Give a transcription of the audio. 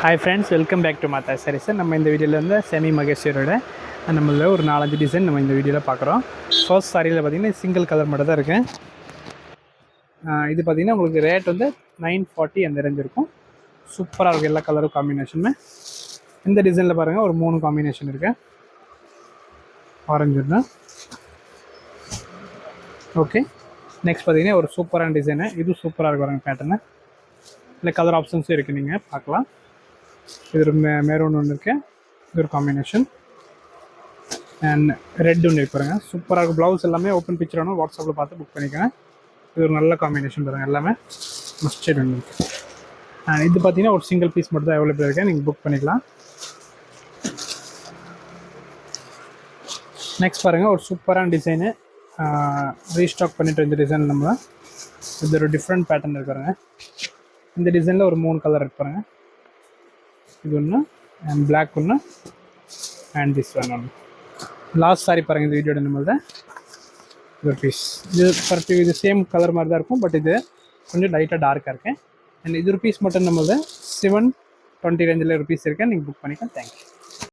Hi friends, welcome back to Matha sarees. நம்ம இந்த வீடியோவில் வந்து செமி மகேஸ்வரோட நம்மள ஒரு 4-5 டிசைன் நம்ம இந்த வீடியோவில் பார்க்குறோம். ஃபர்ஸ்ட் சாரியில் பார்த்திங்கன்னா சிங்கிள் கலர் மட்டும் தான் இருக்குது. இது பார்த்திங்கன்னா உங்களுக்கு ரேட் வந்து 940 அந்த ரேஞ்ச் இருக்கும். சூப்பராக இருக்குது எல்லா கலரும் காம்பினேஷனுமே. இந்த டிசைனில் பாருங்கள் ஒரு 3 காம்பினேஷன் இருக்குது. ஆரஞ்சு தான். ஓகே, நெக்ஸ்ட் பார்த்திங்கன்னா ஒரு சூப்பரான டிசைனு. இது சூப்பராக இருக்கும் பாருங்கள் பேட்டர்னு. இல்லை கலர் ஆப்ஷன்ஸும் இருக்குது, நீங்கள் பார்க்கலாம். இது ஒரு மெரூன் ஒன்று இருக்குது, இது ஒரு காம்பினேஷன். அண்ட் ரெட் ஒன்று பாருங்க, சூப்பராக இருக்கும். ப்ளவுஸ் எல்லாமே ஓப்பன் பிக்சர் வேணும், வாட்ஸ்அப்பில் பார்த்து புக் பண்ணிக்கோங்க. இது ஒரு நல்ல காம்பினேஷன் பாருங்கள், எல்லாமே மஸ்டர்ட் ஒன்று இருக்குது. அண்ட் இது பார்த்தீங்கன்னா ஒரு சிங்கிள் பீஸ் மட்டும் தான் அவைலபிள் இருக்குது, நீங்கள் புக் பண்ணிக்கலாம். நெக்ஸ்ட் பாருங்கள் ஒரு சூப்பரான டிசைனு ரீஸ்டாக் பண்ணிட்டு இந்த டிசைன் நம்ம இது ஒரு டிஃப்ரெண்ட் பேட்டர்ன் இருக்கிறாங்க. இந்த டிசைனில் ஒரு 3 கலர் இருப்பாருங்க. இது ஒன்று அண்ட் பிளாக் ஒன்று அண்ட் திஸ் ஒன்று. லாஸ்ட் சாரி பாருங்கள், இந்த வீடியோட நம்மளது இது பீஸ். இது பர்ஃபெக்ட், இது சேம் கலர் மாதிரி தான் இருக்கும், பட் இது கொஞ்சம் லைட்டாக டார்க்காக இருக்குது. அண்ட் இது ஒரு பீஸ் மட்டும் நம்மளது 720 ரேஞ்சில் ஒரு பீஸ் இருக்குது, நீங்கள் புக் பண்ணிக்கலாம். தேங்க்யூ.